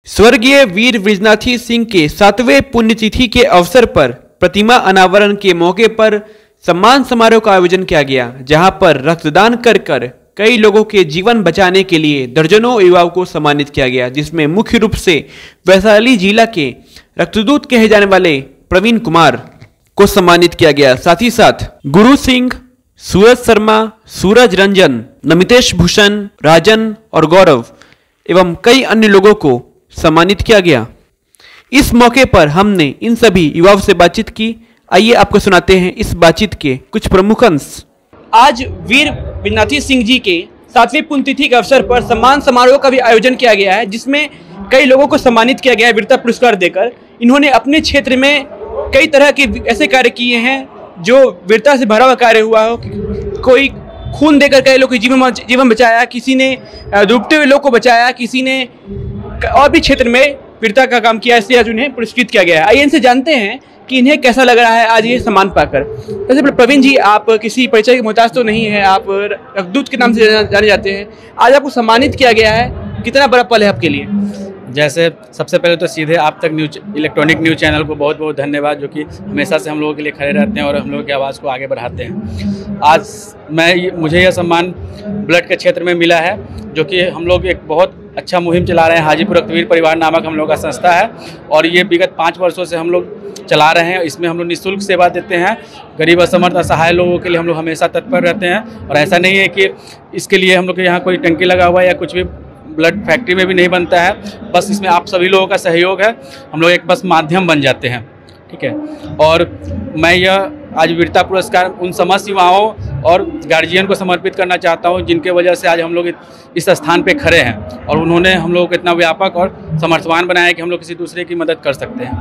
स्वर्गीय वीर वृजनाथी सिंह के 7वें पुण्यतिथि के अवसर पर प्रतिमा अनावरण के मौके पर सम्मान समारोह का आयोजन किया गया, जहां पर रक्तदान कर कई लोगों के जीवन बचाने के लिए दर्जनों युवाओं को सम्मानित किया गया, जिसमें मुख्य रूप से वैशाली जिला के रक्तदूत कहे जाने वाले प्रवीण कुमार को सम्मानित किया गया। साथ ही साथ गुरु सिंह, सूरज शर्मा, सूरज रंजन, नमितेश भूषण, राजन और गौरव एवं कई अन्य लोगों को सम्मानित किया गया। इस मौके पर हमने इन सभी युवाओं से बातचीत की। आइए आपको सुनाते हैं इस बातचीत के कुछ प्रमुख अंश। आज वीर वृजनाथी सिंह जी के 7वीं पुण्यतिथि के अवसर पर सम्मान समारोह का भी आयोजन किया गया है, जिसमें कई लोगों को सम्मानित किया गया है वीरता पुरस्कार देकर। इन्होंने अपने क्षेत्र में कई तरह के ऐसे कार्य किए हैं जो वीरता से भरा हुआ कार्य हुआ हो। कोई खून देकर कई लोगों के जीवन बचाया, किसी ने डूबते हुए लोग को बचाया, किसी ने और भी क्षेत्र में वीरता का काम किया, इसलिए आज उन्हें पुरस्कृत किया गया है। आइए इनसे जानते हैं कि इन्हें कैसा लग रहा है आज ये सम्मान पाकर। वैसे प्रवीण जी, आप किसी परिचय के मोहताज तो नहीं है, आप रक्तदूत के नाम से जाने जाते हैं। आज आपको सम्मानित किया गया है, कितना बड़ा पल है आपके लिए? जैसे सबसे पहले तो सीधे आप तक इलेक्ट्रॉनिक न्यूज़ चैनल को बहुत बहुत धन्यवाद, जो कि हमेशा से हम लोगों के लिए खड़े रहते हैं और हम लोगों की आवाज़ को आगे बढ़ाते हैं। आज मुझे यह सम्मान ब्लड के क्षेत्र में मिला है, जो कि हम लोग एक बहुत अच्छा मुहिम चला रहे हैं। हाजीपुर रक्तवीर परिवार नामक हम लोग का संस्था है और ये विगत 5 वर्षों से हम लोग चला रहे हैं। इसमें हम लोग निःशुल्क सेवा देते हैं। गरीब, असमर्थ, असहाय लोगों के लिए हम लोग हमेशा तत्पर रहते हैं। और ऐसा नहीं है कि इसके लिए हम लोग के यहाँ कोई टंकी लगा हुआ है या कुछ भी ब्लड फैक्ट्री में भी नहीं बनता है। बस इसमें आप सभी लोगों का सहयोग है, हम लोग एक बस माध्यम बन जाते हैं, ठीक है। और मैं यह आज वीरता पुरस्कार उन समस्त युवाओं और गार्जियन को समर्पित करना चाहता हूं, जिनके वजह से आज हम लोग इस स्थान पे खड़े हैं और उन्होंने हम लोगों को इतना व्यापक और समर्थवान बनाया कि हम लोग किसी दूसरे की मदद कर सकते हैं।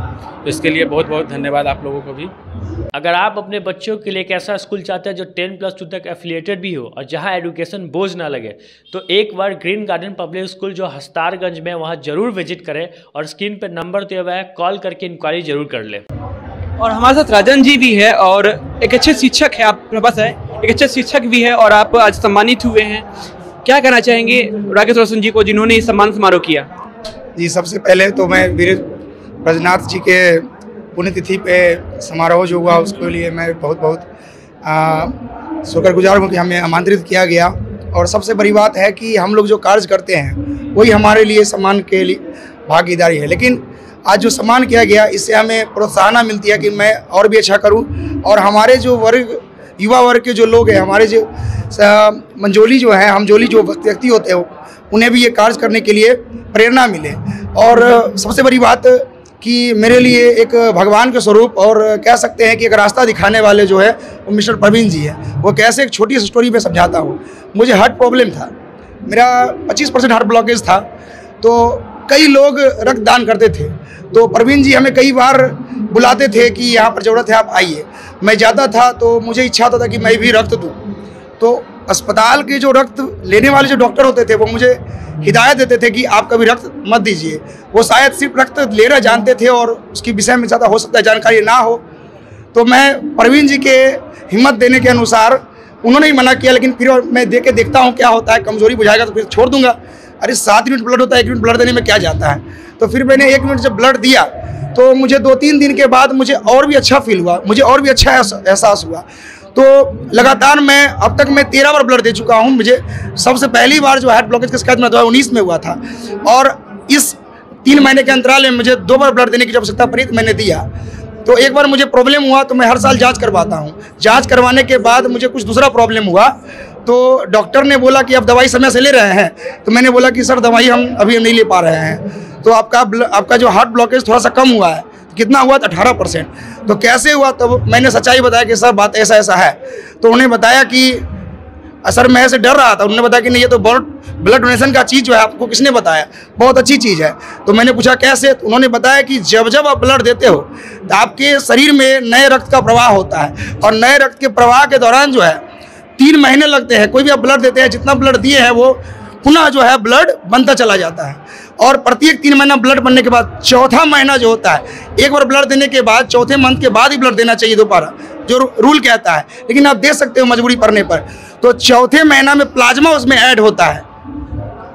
तो इसके लिए बहुत बहुत धन्यवाद आप लोगों को भी। अगर आप अपने बच्चों के लिए एक ऐसा स्कूल चाहते हैं जो 10+2 तक एफिलिएटेड भी हो और जहां एजुकेशन बोझ ना लगे, तो एक बार ग्रीन गार्डन पब्लिक स्कूल जो हस्तारगंज में, वहां जरूर विजिट करें और स्क्रीन पर नंबर दिया हुआ है, कॉल करके इंक्वायरी जरूर कर लें। और हमारे साथ राजन जी भी है और एक अच्छे शिक्षक है, आपके पास है, एक अच्छे शिक्षक भी है और आप आज सम्मानित हुए हैं। क्या कहना चाहेंगे राकेश रोशन जी को, जिन्होंने ये सम्मान समारोह किया? जी, सबसे पहले तो मैं वीर वृजनाथ जी के पुण्यतिथि पे समारोह जो हुआ उसके लिए मैं बहुत बहुत शुक्रगुजार हूँ कि हमें आमंत्रित किया गया। और सबसे बड़ी बात है कि हम लोग जो कार्य करते हैं वही हमारे लिए सम्मान के लिए भागीदारी है। लेकिन आज जो सम्मान किया गया, इससे हमें प्रोत्साहन मिलती है कि मैं और भी अच्छा करूं और हमारे जो वर्ग, युवा वर्ग के जो लोग हैं, हमारे जो मंजोली जो है, हमजोली जो व्यक्ति होते हैं, उन्हें भी ये कार्य करने के लिए प्रेरणा मिले। और सबसे बड़ी बात कि मेरे लिए एक भगवान के स्वरूप और कह सकते हैं कि एक रास्ता दिखाने वाले जो है वो मिस्टर प्रवीण जी हैं। वो कैसे, एक छोटी सी स्टोरी में समझाता हूँ। मुझे हार्ट प्रॉब्लम था, मेरा 25% हार्ट ब्लॉकेज था, तो कई लोग रक्तदान करते थे। तो प्रवीण जी हमें कई बार बुलाते थे कि यहाँ पर ज़रूरत है, आप आइए। मैं जाता था तो मुझे इच्छा होता था कि मैं भी रक्त दूँ। तो अस्पताल के जो रक्त लेने वाले जो डॉक्टर होते थे, वो मुझे हिदायत देते थे कि आप कभी रक्त मत दीजिए। वो शायद सिर्फ रक्त लेना जानते थे और उसके विषय में ज़्यादा हो सकता है जानकारी ना हो। तो मैं प्रवीण जी के हिम्मत देने के अनुसार, उन्होंने ही मना किया, लेकिन फिर मैं दे के देखता हूँ क्या होता है। कमजोरी बुझाएगा तो फिर छोड़ दूंगा। अरे 7 यूनिट ब्लड होता है, 1 यूनिट ब्लड देने में क्या जाता है। तो फिर मैंने 1 यूनिट जब ब्लड दिया तो मुझे 2-3 दिन के बाद मुझे और भी अच्छा फील हुआ, मुझे और भी अच्छा एहसास हुआ। तो लगातार मैं अब तक 13 बार ब्लड दे चुका हूँ। मुझे सबसे पहली बार जो हार्ट ब्लॉकेज की शिकायत में 2019 में हुआ था और इस 3 महीने के अंतराल में मुझे 2 बार ब्लड देने की जब आवश्यकता पड़ी तो मैंने दिया। तो एक बार मुझे प्रॉब्लम हुआ तो मैं हर साल जांच करवाता हूँ। जांच करवाने के बाद मुझे कुछ दूसरा प्रॉब्लम हुआ, तो डॉक्टर ने बोला कि आप दवाई समय से ले रहे हैं। तो मैंने बोला कि सर दवाई हम अभी नहीं ले पा रहे हैं, तो आपका जो हार्ट ब्लॉकेज थोड़ा सा कम हुआ है। कितना हुआ? 18%। तो कैसे हुआ? तब मैंने सच्चाई बताया कि सर बात ऐसा ऐसा है। तो उन्हें बताया कि सर मैं ऐसे डर रहा था। उन्होंने बताया कि नहीं, ये तो ब्लड डोनेशन का चीज़ जो है आपको किसने बताया, बहुत अच्छी चीज़ है। तो मैंने पूछा कैसे? तो उन्होंने बताया कि जब जब आप ब्लड देते हो तो आपके शरीर में नए रक्त का प्रवाह होता है और नए रक्त के प्रवाह के दौरान जो है 3 महीने लगते हैं। कोई भी आप ब्लड देते हैं, जितना ब्लड दिए हैं वो पुनः जो है ब्लड बनता चला जाता है। और प्रत्येक 3 महीना ब्लड बनने के बाद चौथा महीना जो होता है, एक बार ब्लड देने के बाद चौथे मंथ के बाद ही ब्लड देना चाहिए दोबारा, जो रूल कहता है। लेकिन आप दे सकते हो मजबूरी पड़ने पर। तो चौथे महीना में प्लाज्मा उसमें ऐड होता है।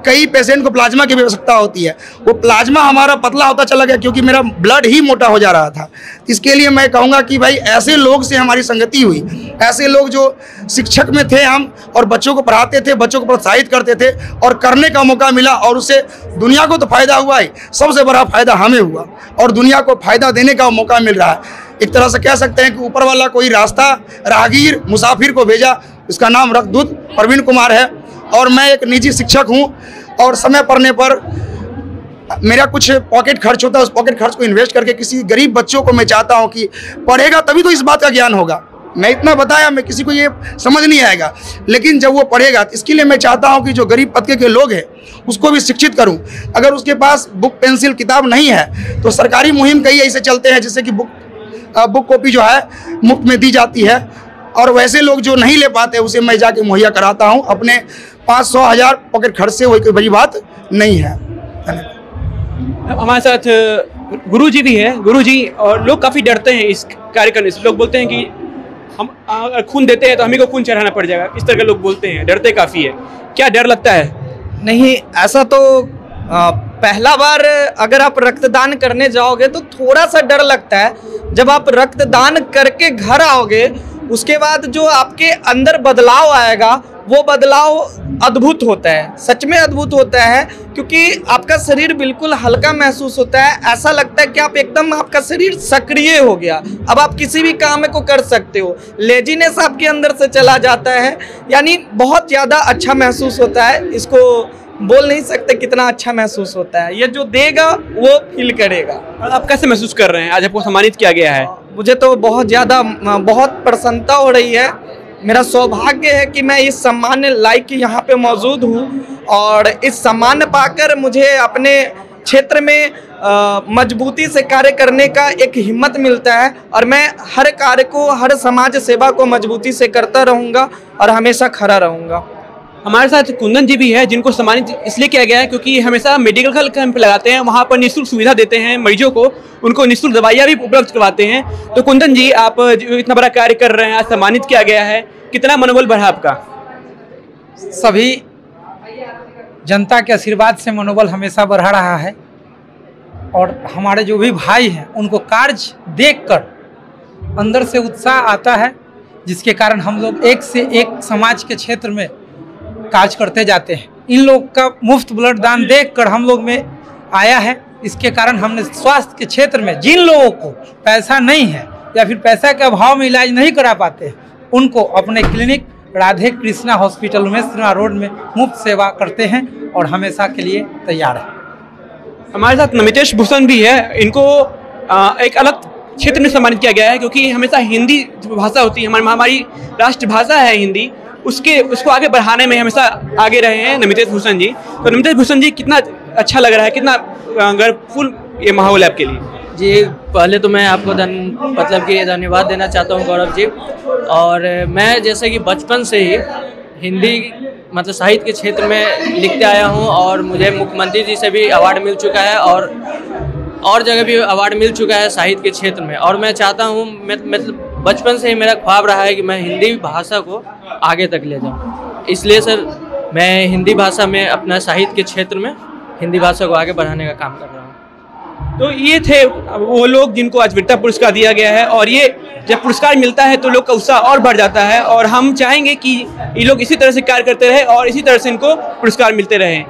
कई पेशेंट को प्लाज्मा की भी आवश्यकता होती है, वो प्लाज्मा हमारा पतला होता चला गया क्योंकि मेरा ब्लड ही मोटा हो जा रहा था। इसके लिए मैं कहूँगा कि भाई ऐसे लोग से हमारी संगति हुई, ऐसे लोग जो शिक्षक में थे हम और बच्चों को पढ़ाते थे, बच्चों को प्रोत्साहित करते थे और करने का मौका मिला और उससे दुनिया को तो फ़ायदा हुआ ही, सबसे बड़ा फ़ायदा हमें हुआ और दुनिया को फ़ायदा देने का मौका मिल रहा है। एक तरह से कह सकते हैं कि ऊपर वाला कोई रास्ता राहगीर मुसाफिर को भेजा, उसका नाम रक्तदूत प्रवीण कुमार है और मैं एक निजी शिक्षक हूं और समय पड़ने पर मेरा कुछ पॉकेट खर्च होता है, उस पॉकेट खर्च को इन्वेस्ट करके किसी गरीब बच्चों को मैं चाहता हूं कि पढ़ेगा तभी तो इस बात का ज्ञान होगा। मैं इतना बताया, मैं किसी को ये समझ नहीं आएगा, लेकिन जब वो पढ़ेगा तो इसके लिए मैं चाहता हूं कि जो गरीब तबके के लोग हैं उसको भी शिक्षित करूं। अगर उसके पास बुक पेंसिल किताब नहीं है तो सरकारी मुहिम कई ऐसे चलते हैं जिससे कि बुक कॉपी जो है मुफ्त में दी जाती है और वैसे लोग जो नहीं ले पाते उसे मैं जाके मुहैया कराता हूं अपने 500-1000 पॉकेट खर्च से। वही कोई बड़ी बात नहीं है। हमारे साथ गुरुजी भी है। गुरुजी, और लोग काफ़ी डरते हैं इस कार्य करने से। लोग बोलते हैं कि हम अगर खून देते हैं तो हमें को खून चढ़ाना पड़ जाएगा, इस तरह के लोग बोलते हैं, डरते काफ़ी है। क्या डर लगता है? नहीं, ऐसा तो पहला बार अगर आप रक्तदान करने जाओगे तो थोड़ा सा डर लगता है। जब आप रक्तदान करके घर आओगे उसके बाद जो आपके अंदर बदलाव आएगा वो बदलाव अद्भुत होता है, सच में अद्भुत होता है, क्योंकि आपका शरीर बिल्कुल हल्का महसूस होता है। ऐसा लगता है कि आप एकदम, आपका शरीर सक्रिय हो गया, अब आप किसी भी काम को कर सकते हो, लेजीनेस आपके अंदर से चला जाता है, यानी बहुत ज़्यादा अच्छा महसूस होता है। इसको बोल नहीं सकते कितना अच्छा महसूस होता है, ये जो देगा वो फील करेगा। और आप कैसे महसूस कर रहे हैं? आज आपको सम्मानित किया गया है। मुझे तो बहुत ज़्यादा, बहुत प्रसन्नता हो रही है। मेरा सौभाग्य है कि मैं इस सम्मान लायक यहाँ पे मौजूद हूँ और इस सम्मान पाकर मुझे अपने क्षेत्र में मजबूती से कार्य करने का एक हिम्मत मिलता है और मैं हर कार्य को, हर समाज सेवा को मजबूती से करता रहूँगा और हमेशा खड़ा रहूँगा। हमारे साथ कुंदन जी भी है, जिनको सम्मानित इसलिए किया गया है क्योंकि हमेशा मेडिकल कैंप लगाते हैं, वहाँ पर निःशुल्क सुविधा देते हैं मरीजों को, उनको निःशुल्क दवाइयाँ भी उपलब्ध करवाते हैं। तो कुंदन जी, आप जो इतना बड़ा कार्य कर रहे हैं, आज सम्मानित किया गया है, कितना मनोबल बढ़ा आपका? सभी जनता के आशीर्वाद से मनोबल हमेशा बढ़ा रहा है और हमारे जो भी भाई हैं उनको कार्य देखकर अंदर से उत्साह आता है, जिसके कारण हम लोग एक से एक समाज के क्षेत्र में कार्य करते जाते हैं। इन लोग का मुफ्त ब्लड दान देखकर हम लोग में आया है। इसके कारण हमने स्वास्थ्य के क्षेत्र में जिन लोगों को पैसा नहीं है या फिर पैसा के अभाव में इलाज नहीं करा पाते हैं, उनको अपने क्लिनिक राधे कृष्णा हॉस्पिटल में रोड में मुफ्त सेवा करते हैं और हमेशा के लिए तैयार है। हमारे साथ नमितेश भूषण भी है। इनको एक अलग क्षेत्र में सम्मानित किया गया है क्योंकि हमेशा हिंदी जो भाषा होती है, हमारी राष्ट्रभाषा है हिंदी, उसको आगे बढ़ाने में हमेशा आगे रहे हैं नमितेश भूषण जी। तो नमितेश भूषण जी, कितना अच्छा लग रहा है, कितना गर्वफुल ये माहौल है आपके लिए? जी, पहले तो मैं आपको धन्यवाद देना चाहता हूं गौरव जी। और मैं जैसे कि बचपन से ही हिंदी साहित्य के क्षेत्र में लिखते आया हूं और मुझे मुख्यमंत्री जी से भी अवार्ड मिल चुका है और जगह भी अवार्ड मिल चुका है साहित्य के क्षेत्र में। और मैं चाहता हूं, मतलब बचपन से ही मेरा ख्वाब रहा है कि मैं हिंदी भाषा को आगे तक ले जाऊं। इसलिए सर, मैं हिंदी भाषा में अपना साहित्य के क्षेत्र में हिंदी भाषा को आगे बढ़ाने का काम कर रहा हूँ। तो ये थे वो लोग जिनको आज वीरता पुरस्कार दिया गया है और ये जब पुरस्कार मिलता है तो लोग का उत्साह और बढ़ जाता है और हम चाहेंगे कि ये लोग इसी तरह से कार्य करते रहे और इसी तरह से इनको पुरस्कार मिलते रहे।